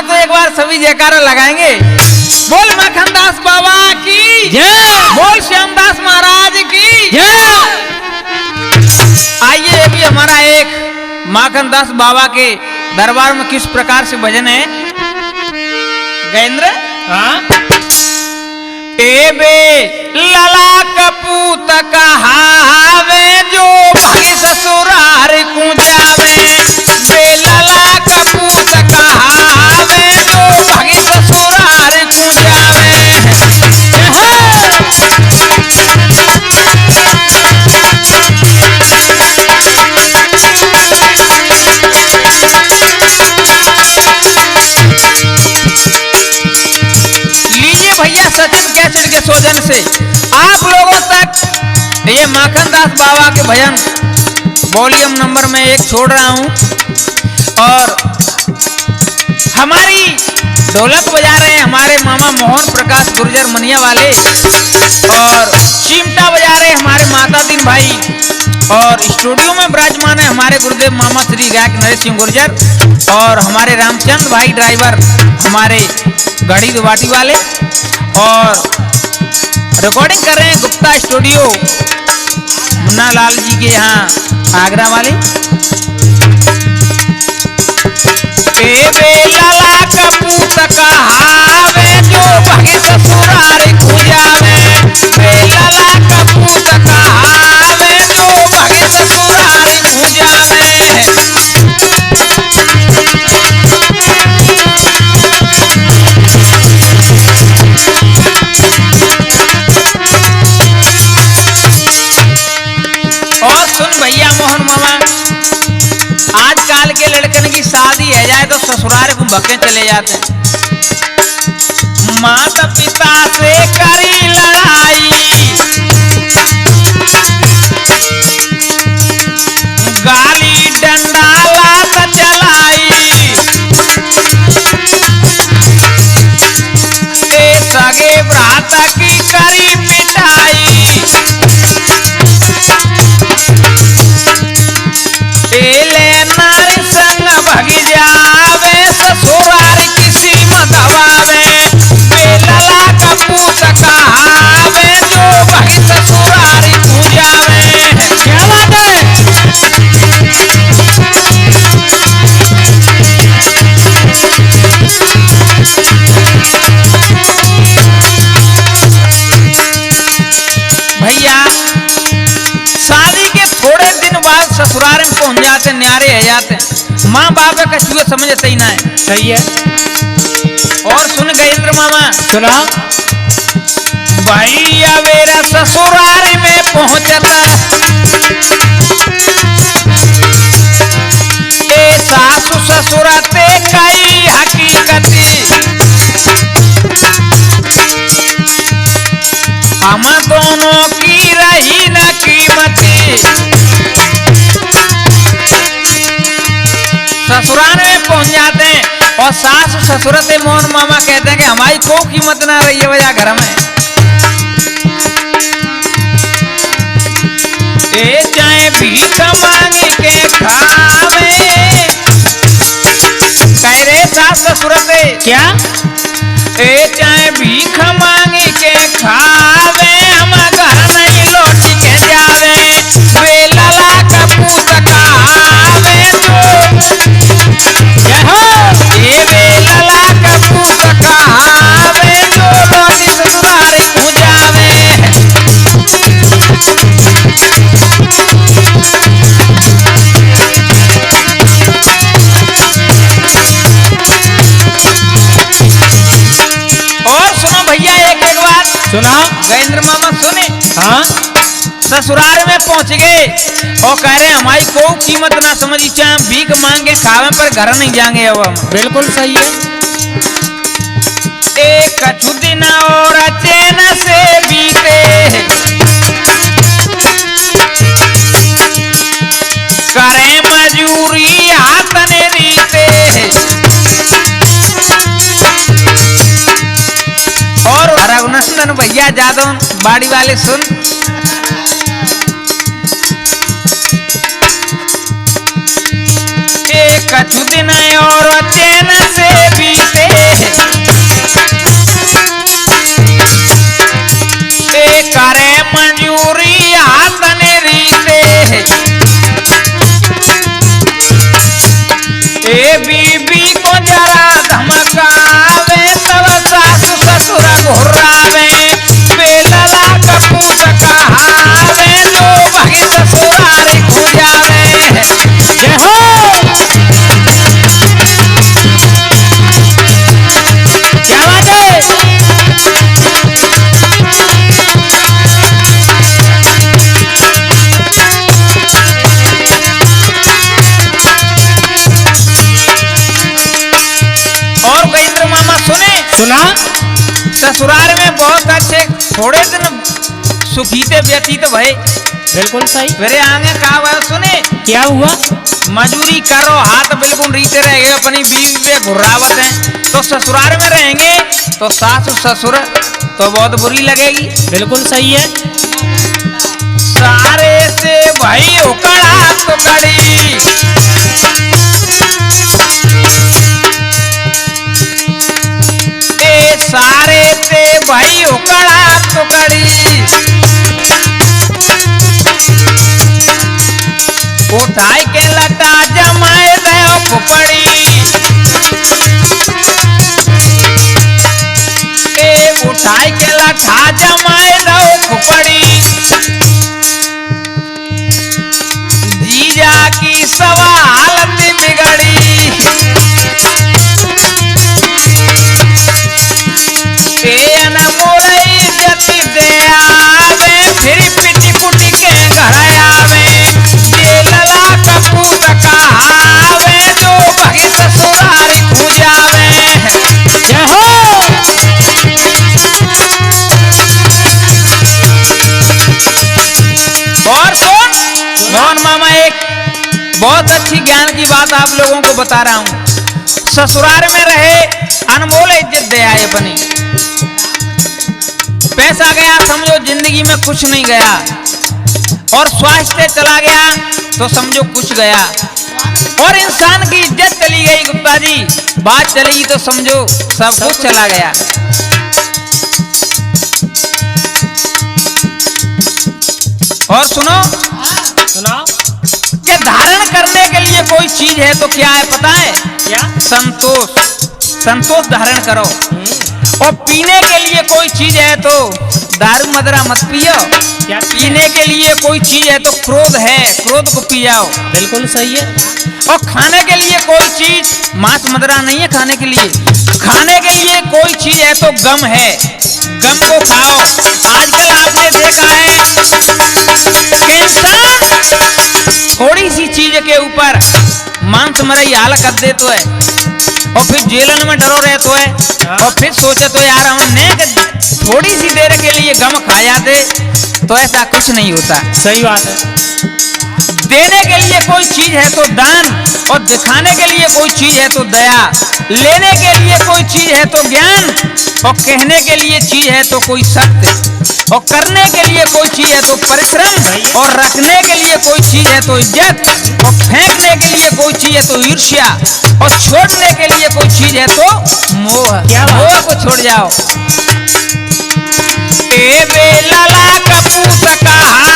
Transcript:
तो एक बार सभी जयकारा लगाएंगे। बोल माखनदास बाबा की जय, बोल श्यामदास महाराज की जय। आइए अभी हमारा एक माखनदास बाबा के दरबार में किस प्रकार से भजन है। गजेंद्र ए बे लला कपूत कहावे जो भाई ससुरार को जावे। बे लला कपूत कहावे जो भाई ससुरार को जावे। लीजिए भैया सचिन कैसेट के सौजन से आप लोगों तक ये माखनदास बाबा के भजन वॉल्यूम नंबर में 1 छोड़ रहा हूं। और हमारी ढोलक बजा रहे हैं हमारे मामा मोहन प्रकाश गुर्जर मनिया वाले, और चिमटा बजा रहे हैं हमारे माता दीन भाई, और स्टूडियो में विराजमान है हमारे गुरुदेव मामा श्री गायक नरेश सिंह गुर्जर, और हमारे रामचंद्र भाई ड्राइवर हमारे गाड़ी दुबाटी वाले, और रिकॉर्डिंग कर रहे हैं गुप्ता स्टूडियो मुन्ना लाल जी के यहाँ आगरा वाले। ए बे लला कपूत कहावे जो भागी ससुरार को जावे। बे लला कपूत कहावे जो भागी ससुरार को जावे। और सुन भैया मोहन मामा, आजकल के लड़कन की शादी है जाए तो ससुराल को भक्के चले जाते हैं। माता पिता से करी लड़ाई, गाली डंडा लात चलाई। ए सगे भ्राता की करी पिटाई। नारी संग भगी जावे ससुरार किसी मदवावे। बे लला कपूत कहावे जो भगी ससुरार को जावे। क्या बात है। भैया शादी के थोड़े दिन बाद ससुराल में पहुंच जाते, न्यारे है जाते, माँ बाप का कछुए समझते ही ना है। सही है। और सुन गजेंद्र मामा, सुना भैया मेरा ससुराल में पहुंचता, ए सासु ससुराते कई हकीकती। हम दोनों की रही न कीमती। ससुराल में पहुंच जाते हैं और सास ससुर से मोहन मामा कहते हैं कि हमारी कोई कीमत ना रही है वजह घर में। ए चाहे भीख मांग के खावे। कह रहे सास ससुर से क्या, ए चाहे भीख मांग के खावे, हम घर नहीं लौट के जावे। बे लला कपूत कहावे जो ए बे लला कपूत कहावे जो लौटी ससुराल को जावे। और सुनो भैया एक बात सुना गजेंद्र मामा सुने। हाँ, ससुराल में पहुंच गए और कह रहे हमारी कोई कीमत ना समझी, चाहे भीख मांगे खावे पर घर नहीं जाएंगे। अब हम बिल्कुल सही है। एक कछु दिन और चैन से बीते, करे मजूरी हाथ ने रीते। और रघुनंदन भैया जादव बाड़ी वाले सुन, कछु दिन और चैन से बीते, ए बीबी को जरा धमकावे तब सासु ससुर घुरावे बेलला कपूत कहावे लो भगी ससुरारी खुजावे। जय हो। क्या बात है। और कहेंद्र मामा सुना ससुराल में बहुत अच्छे थोड़े दिन सुखीते व्यतीत भय। बिल्कुल सही। मेरे आगे कहा हुआ सुने क्या हुआ। मजूरी करो हाथ बिल्कुल रीते रहेंगे अपनी बीवी पे घुरावत है तो ससुराल में रहेंगे तो सासु ससुर तो बहुत बुरी लगेगी। बिल्कुल सही है। सारे से भाई उकड़ा तो कड़ी सारे से भाई उकड़ा टुकड़ी उठाई के लटा जमाए दो फुफड़ी उठाई के लटा जमाए दो फुफड़ी जीजा की सवाल बिगड़ी फिर पिटी पुटी के घर आवे बेलला कपूत कहावे जो भगी ससुरारी खुजावे। जय हो। और सुन मोहन मामा एक बहुत अच्छी ज्ञान की बात आप लोगों को बता रहा हूँ। ससुराल में रहे अनमोल इज्जत दे आए अपनी पैसा गया समझो जिंदगी में कुछ नहीं गया और स्वास्थ्य चला गया तो समझो कुछ गया और इंसान की इज्जत चली गई गुप्ता जी बात चलेगी तो समझो सब कुछ चला गया। और सुनो कि धारण करने के लिए कोई चीज है तो क्या है पता है क्या। संतोष धारण करो और पीने के लिए कोई चीज है तो दारू मदरा मत पियो। क्या पीने के लिए कोई चीज है तो क्रोध है क्रोध को पी जाओ। बिल्कुल सही है। और खाने के लिए कोई चीज मांस मदरा नहीं है खाने के लिए खाने के लिए कोई चीज है तो गम है गम को खाओ। आजकल आपने देखा है कि इंसान थोड़ी सी चीज के ऊपर मांस मरई हाल कर दे तो है और फिर जेलन में डरो रहे तो है और फिर सोचे तो यार हमने थोड़ी सी देर के लिए गम खाया दे तो ऐसा कुछ नहीं होता। सही बात है। देने के लिए कोई चीज है तो दान और दिखाने के लिए कोई चीज है तो दया लेने के लिए कोई चीज है तो ज्ञान और कहने के लिए चीज है तो कोई सत्य और करने के लिए कोई चीज है तो परिश्रम और रखने के लिए कोई चीज है तो इज्जत और फेंकने के लिए कोई चीज है तो ईर्ष्या और छोड़ने के लिए कोई चीज है तो मोह। क्या मोह को छोड़ जाओ। ए बेलला कपूत कहा